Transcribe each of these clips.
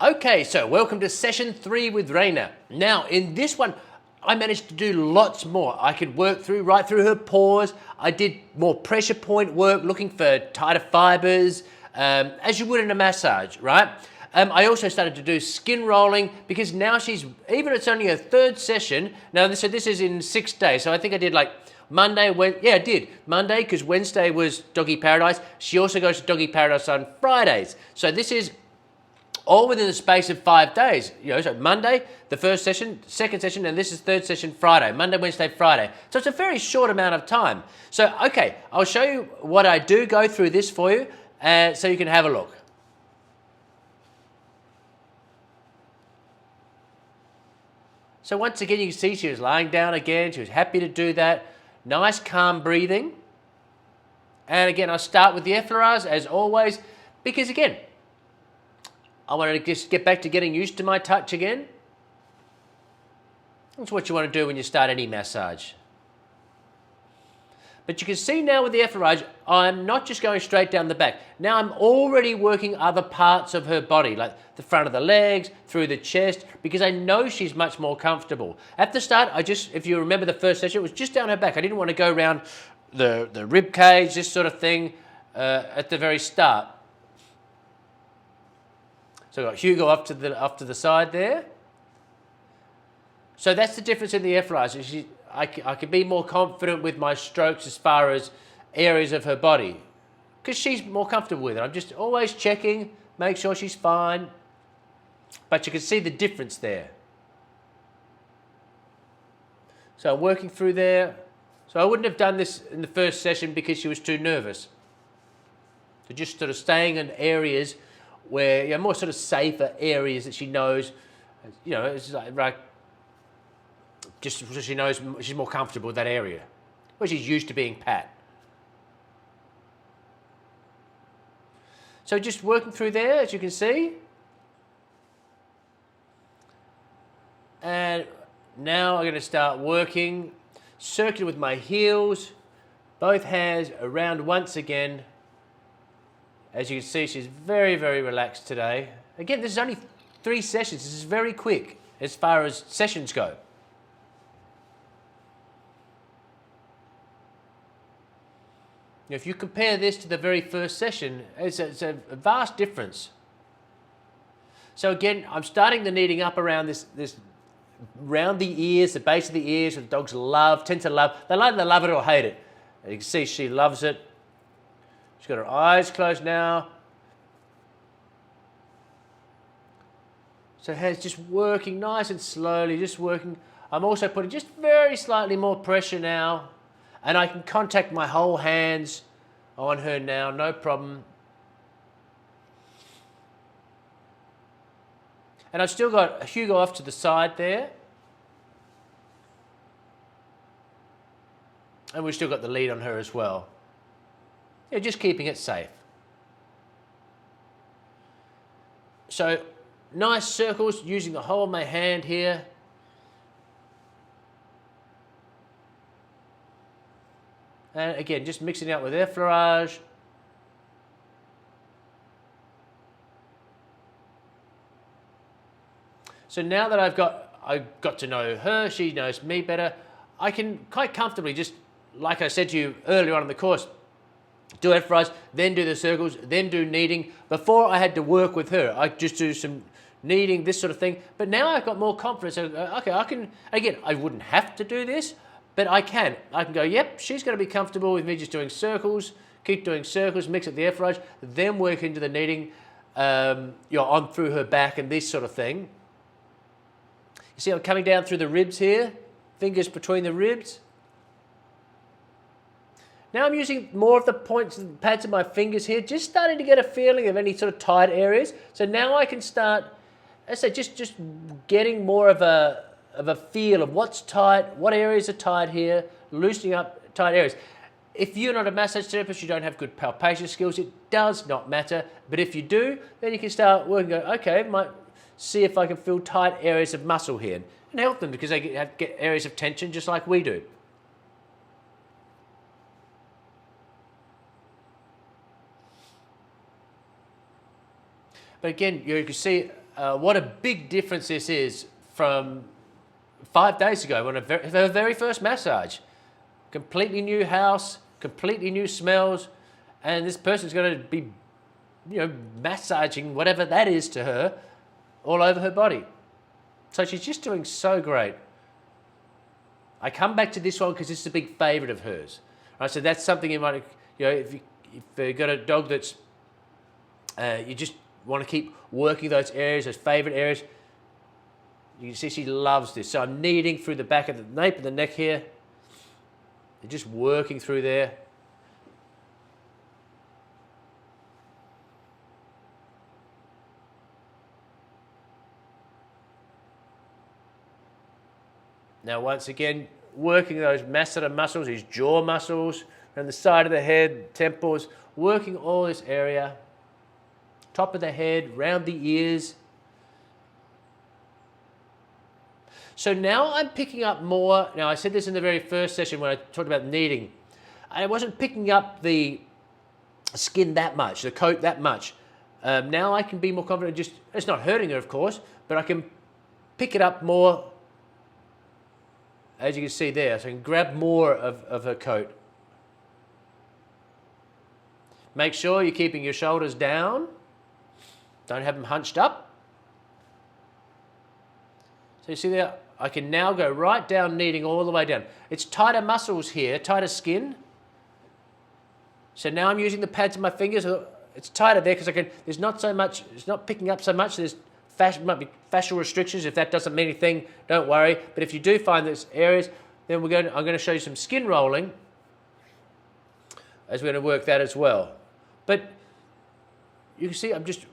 Okay, so welcome to session 3 with Raina. Now, in this one, I managed to do lots more. I could work right through her paws. I did more pressure point work, looking for tighter fibers, as you would in a massage, right? I also started to do skin rolling because now even it's only her 3rd session. Now, so this is in 6 days. So I think I did like Monday, I did. Monday, because Wednesday was Doggy Paradise. She also goes to Doggy Paradise on Fridays. So this is all within the space of 5 days. So Monday, the 1st session, 2nd session, and this is 3rd session Friday. Monday, Wednesday, Friday. So it's a very short amount of time. So, okay, I'll show you what I do go through this for you so you can have a look. So once again, you can see she was lying down again. She was happy to do that. Nice, calm breathing. And again, I'll start with the effleurage as always, because again, I wanted to just get back to getting used to my touch again. That's what you want to do when you start any massage. But you can see now with the effleurage, I'm not just going straight down the back. Now I'm already working other parts of her body, like the front of the legs, through the chest, because I know she's much more comfortable. At the start, if you remember the 1st session, it was just down her back. I didn't want to go around the rib cage, this sort of thing, at the very start. So I've got Hugo off to the side there. So that's the difference in the effleurage. I can be more confident with my strokes as far as areas of her body because she's more comfortable with it. I'm just always checking, make sure she's fine. But you can see the difference there. So I'm working through there. So I wouldn't have done this in the 1st session because she was too nervous. So just sort of staying in areas where, more sort of safer areas that she knows, it's like just so she knows she's more comfortable with that area, where she's used to being pat. So just working through there, as you can see. And now I'm going to start working, circular with my heels, both hands around once again. As you can see, she's very, very relaxed today. Again, this is only 3 sessions. This is very quick as far as sessions go. If you compare this to the very 1st session, it's a vast difference. So again, I'm starting the kneading up around this around the ears, the base of the ears, that dogs tend to love. They either love it or hate it. And you can see she loves it. She's got her eyes closed now. So hands just working nice and slowly, just working. I'm also putting just very slightly more pressure now. And I can contact my whole hands on her now, no problem. And I've still got Hugo off to the side there. And we've still got the lead on her as well. Just keeping it safe. So, nice circles using the whole of my hand here. And again, just mixing it up with effleurage. So now that I've got to know her, she knows me better, I can quite comfortably just, like I said to you earlier on in the course, do effleurage, then do the circles, then do kneading. Before I had to work with her, I just do some kneading, this sort of thing. But now I've got more confidence. Okay, I can, again, I wouldn't have to do this, but I can. I can go, yep, she's going to be comfortable with me just doing circles, keep doing circles, mix up the effleurage, then work into the kneading, on through her back and this sort of thing. You see I'm coming down through the ribs here, fingers between the ribs. Now I'm using more of the points and pads of my fingers here, just starting to get a feeling of any sort of tight areas. So now I can start, as I say, just getting more of a feel of what's tight, what areas are tight here, loosening up tight areas. If you're not a massage therapist, you don't have good palpation skills, it does not matter. But if you do, then you can start working, okay, might see if I can feel tight areas of muscle here and help them because they get areas of tension just like we do. But again, you can see what a big difference this is from 5 days ago when her very first massage. Completely new house, completely new smells, and this person's going to be, massaging whatever that is to her all over her body. So she's just doing so great. I come back to this one because this is a big favourite of hers. Right, so that's something you might, if you've got a dog that's, you just want to keep working those areas, those favourite areas. You can see she loves this. So I'm kneading through the back of the nape and the neck here. You're just working through there. Now, once again, working those masseter muscles, these jaw muscles, around the side of the head, temples, working all this area, top of the head, round the ears. So now I'm picking up more. Now, I said this in the very first session when I talked about kneading. I wasn't picking up the skin that much, the coat that much. Now I can be more confident. It's not hurting her, of course, but I can pick it up more. As you can see there, so I can grab more of her coat. Make sure you're keeping your shoulders down. Don't have them hunched up. So you see there, I can now go right down, kneading all the way down. It's tighter muscles here, tighter skin. So now I'm using the pads of my fingers. It's tighter there because there's not so much, it's not picking up so much. There's might be fascial restrictions. If that doesn't mean anything, don't worry. But if you do find there's areas, then I'm going to show you some skin rolling as we're going to work that as well. But you can see I'm just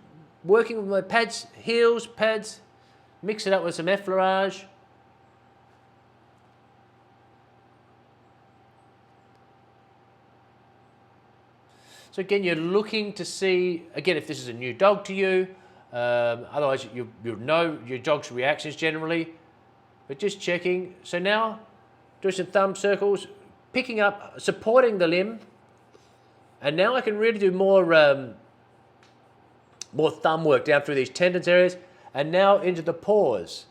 working with my pads, heels, pads, mix it up with some effleurage. So again, you're looking to see, again, if this is a new dog to you. Otherwise, you'll know your dog's reactions generally. But just checking. So now, do some thumb circles, picking up, supporting the limb. And now I can really do more thumb work down through these tendons areas. And now into the paws.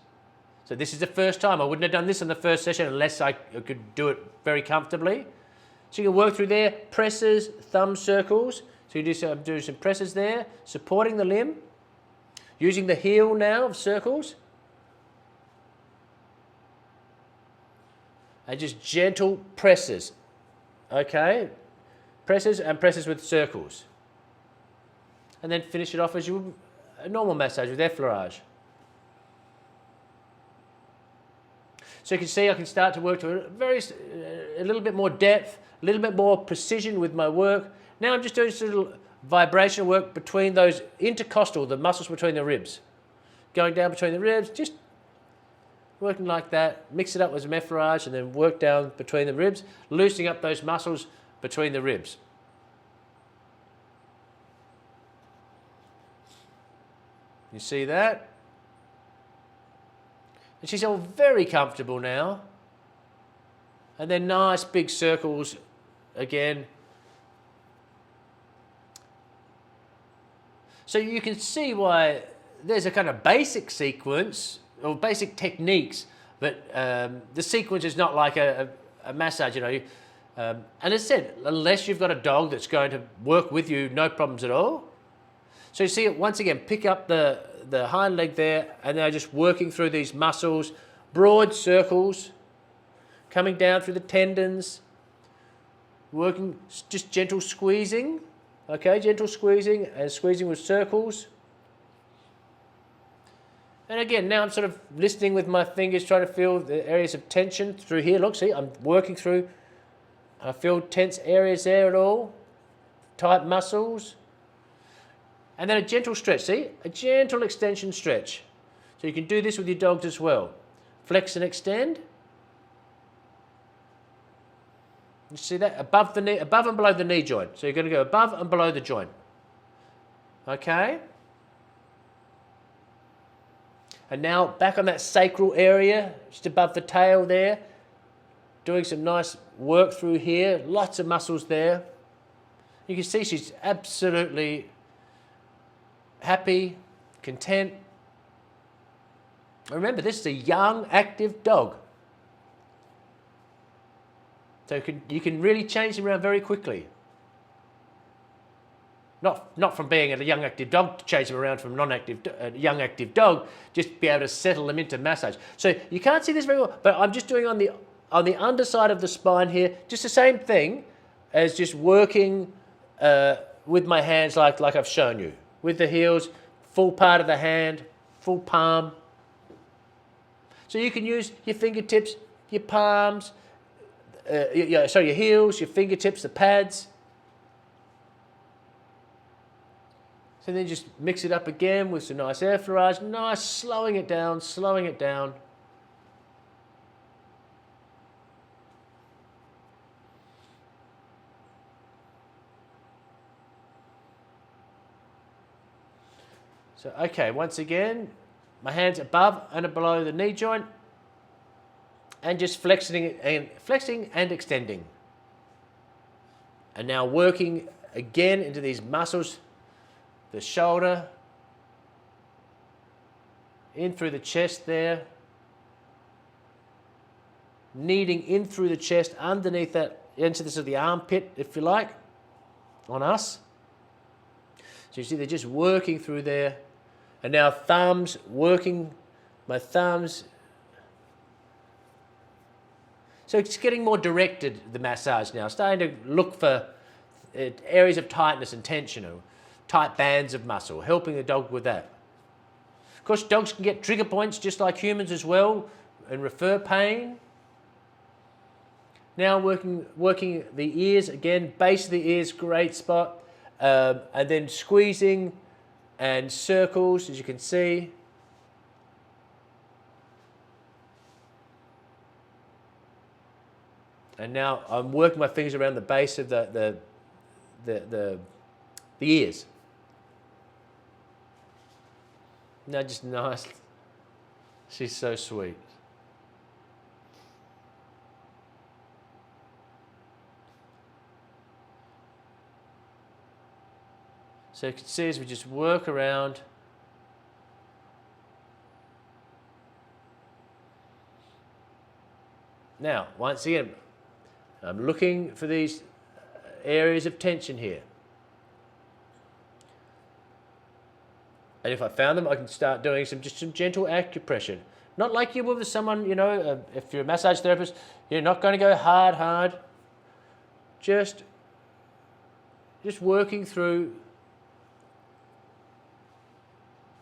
So this is the first time. I wouldn't have done this in the first session unless I could do it very comfortably. So you can work through there, presses, thumb circles. So you do some presses there, supporting the limb. Using the heel now of circles. And just gentle presses. Okay? Presses and presses with circles. And then finish it off as a normal massage with effleurage. So you can see I can start to work to a little bit more depth, a little bit more precision with my work. Now I'm just doing this little vibration work between those intercostal, the muscles between the ribs. Going down between the ribs, just working like that. Mix it up with some effleurage and then work down between the ribs, loosening up those muscles between the ribs. You see that? And she's all very comfortable now. And then nice big circles again. So you can see why there's a kind of basic sequence or basic techniques, but the sequence is not like a massage, and as I said, unless you've got a dog that's going to work with you, no problems at all. So you see it once again, pick up the hind leg there, and they're just working through these muscles, broad circles, coming down through the tendons, working, just gentle squeezing. Okay, gentle squeezing and squeezing with circles. And again, now I'm sort of listening with my fingers, trying to feel the areas of tension through here. Look, see, I'm working through. I feel tense areas there at all. Tight muscles. And then a gentle stretch, see? A gentle extension stretch. So you can do this with your dogs as well. Flex and extend. You see that? Above the knee, above and below the knee joint. So you're going to go above and below the joint. Okay? And now back on that sacral area, just above the tail there. Doing some nice work through here. Lots of muscles there. You can see she's absolutely happy, content. Remember, this is a young, active dog. So you can really change them around very quickly. Not from being a young active dog to change them around from young active dog, just be able to settle them into massage. So you can't see this very well, but I'm just doing on the underside of the spine here, just the same thing as just working with my hands like I've shown you. With the heels, full part of the hand, full palm. So you can use your fingertips, your palms, your heels, your fingertips, the pads. So then just mix it up again with some nice air fluorage, nice slowing it down, slowing it down. So, okay, once again, my hands above and below the knee joint and just flexing and extending. And now working again into these muscles, the shoulder, in through the chest there, kneading in through the chest, underneath that, into this of the armpit, if you like, on us. So you see they're just working through there. And now thumbs, working my thumbs. So it's getting more directed, the massage now. Starting to look for areas of tightness and tension, or tight bands of muscle, helping the dog with that. Of course, dogs can get trigger points just like humans as well, and refer pain. Now working the ears, again, base of the ears, great spot. And then squeezing and circles, as you can see. And now I'm working my fingers around the base of the ears. Now just nice. She's so sweet. So you can see as we just work around. Now, once again, I'm looking for these areas of tension here. And if I found them, I can start doing some gentle acupressure. Not like you would with someone, you know, if you're a massage therapist, you're not going to go hard. Just working through.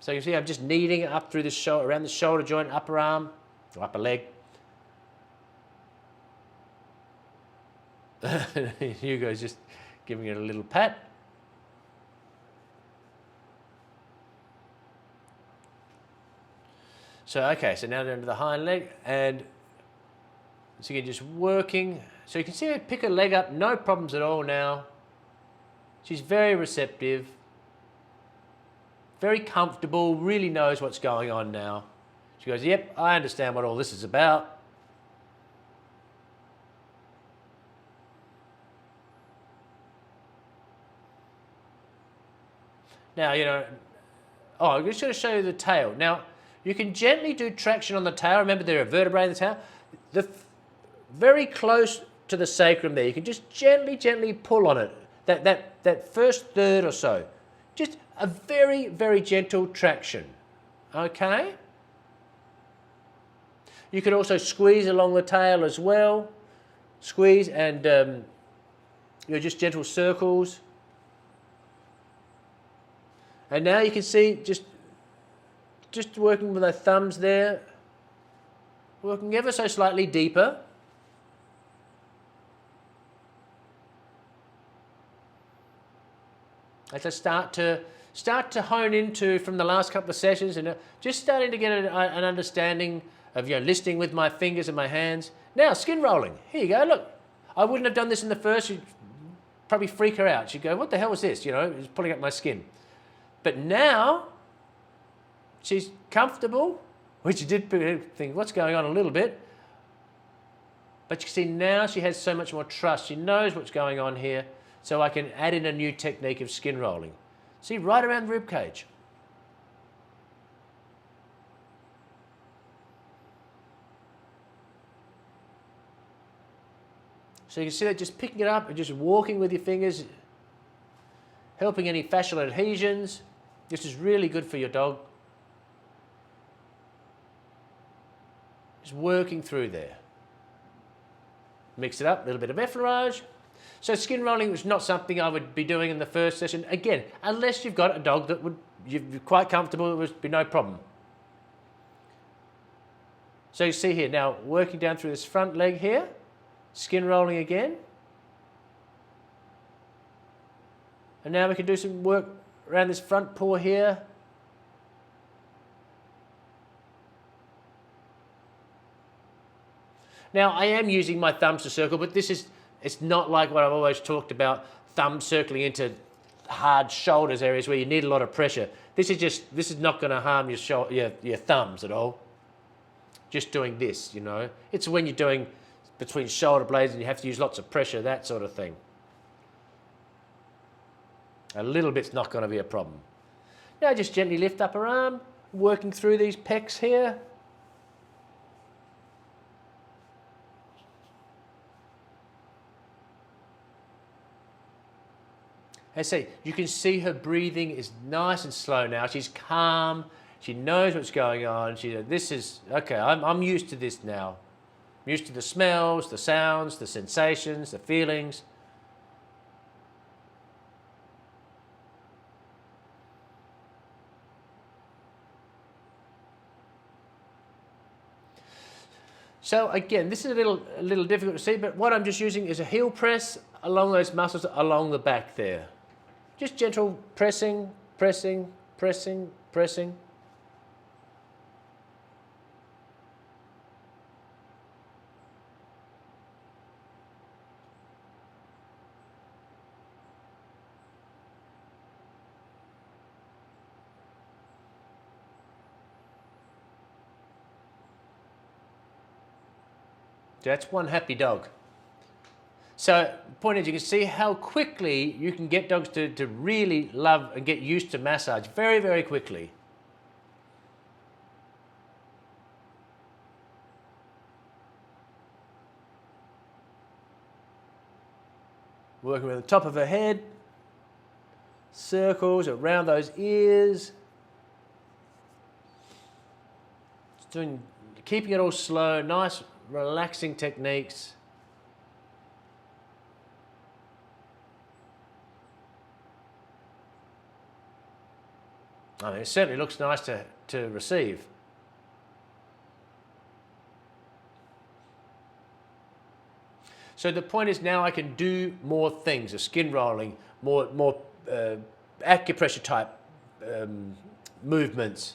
So you see I'm just kneading it up through the shoulder, around the shoulder joint, upper arm, or upper leg. Hugo's just giving it a little pat. So, okay, so now down to the hind leg, and so again, just working. So you can see her pick her leg up, no problems at all now. She's very receptive, very comfortable, really knows what's going on now. She goes, yep, I understand what all this is about. Now, you know, I'm just going to show you the tail. Now, you can gently do traction on the tail. Remember, there are vertebrae in the tail. Very close to the sacrum there. You can just gently pull on it. That first third or so. Just a very, very gentle traction. Okay? You can also squeeze along the tail as well. Squeeze and just gentle circles. And now you can see just working with our thumbs there, working ever so slightly deeper. As I start to hone into from the last couple of sessions, and just starting to get an understanding of, you know, listening with my fingers and my hands. Now, skin rolling. Here you go. Look, I wouldn't have done this in the first. You'd probably freak her out. She'd go, "What the hell was this?" You know, it's pulling up my skin. But now, she's comfortable, which you did think, what's going on a little bit. But you see now she has so much more trust. She knows what's going on here, so I can add in a new technique of skin rolling. See, right around the rib cage. So you can see that just picking it up and just walking with your fingers, helping any fascial adhesions. This is really good for your dog. Just working through there. Mix it up, a little bit of effleurage. So skin rolling was not something I would be doing in the first session. Again, unless you've got a dog that you're quite comfortable, it would be no problem. So you see here, now working down through this front leg here, skin rolling again. And now we can do some work around this front paw here. Now I am using my thumbs to circle, but it's not like what I've always talked about, thumb circling into hard shoulders areas where you need a lot of pressure. This is not going to harm your thumbs at all. Just doing this, you know. It's when you're doing between shoulder blades and you have to use lots of pressure, that sort of thing. A little bit's not going to be a problem. Now just gently lift up her arm, working through these pecs here. I say, you can see her breathing is nice and slow now. She's calm. She knows what's going on. This is, okay, I'm used to this now. I'm used to the smells, the sounds, the sensations, the feelings. So again, this is a little difficult to see, but what I'm just using is a heel press along those muscles along the back there. Just gentle pressing, pressing, pressing, pressing. That's one happy dog. So the point is, you can see how quickly you can get dogs to really love and get used to massage very, very quickly. Working with the top of her head, circles around those ears. Just keeping it all slow, nice, relaxing techniques. I mean, it certainly looks nice to receive. So the point is now I can do more things, a skin rolling, more acupressure type movements.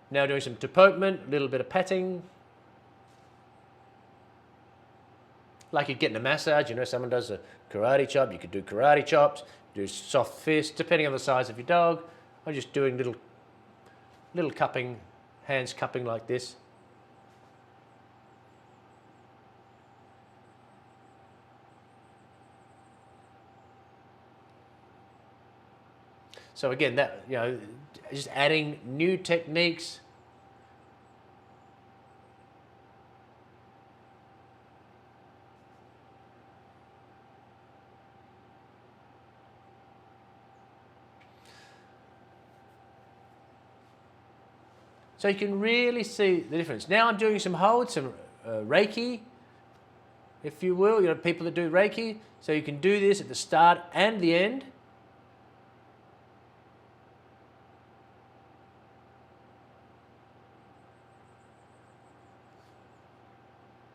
Now doing some deportment, a little bit of patting. Like you'd get in a massage, you know, someone does a karate chop, you could do karate chops, do soft fists, depending on the size of your dog. I'm just doing little cupping, hands cupping like this. So again, that, you know, just adding new techniques. So you can really see the difference. Now I'm doing some holds, some Reiki, if you will. You know, people that do Reiki. So you can do this at the start and the end.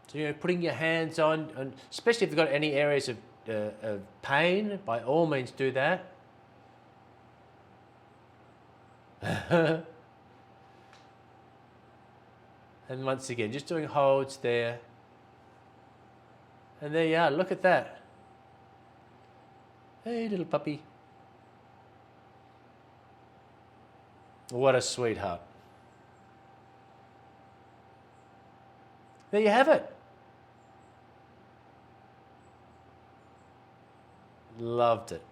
So, you know, putting your hands on, and especially if you've got any areas of pain, by all means do that. And once again, just doing holds there. And there you are, look at that. Hey, little puppy. What a sweetheart. There you have it. Loved it.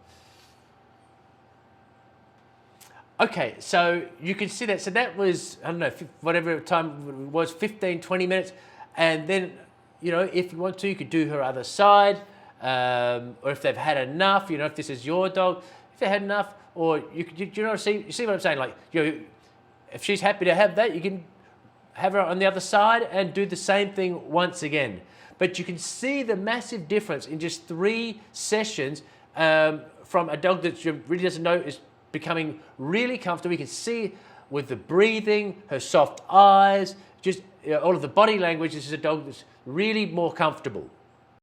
Okay, so you can see that. So that was, I don't know, whatever time it was, 15, 20 minutes. And then you know, if you want to, you could do her other side, or if they've had enough, you know, if this is your dog, if they had enough, or you know, you see what I'm saying? Like, you know, if she's happy to have that, you can have her on the other side and do the same thing once again. But you can see the massive difference in just 3 sessions from a dog that really doesn't know is becoming really comfortable. You can see with the breathing, her soft eyes, just all of the body language. This is a dog that's really more comfortable.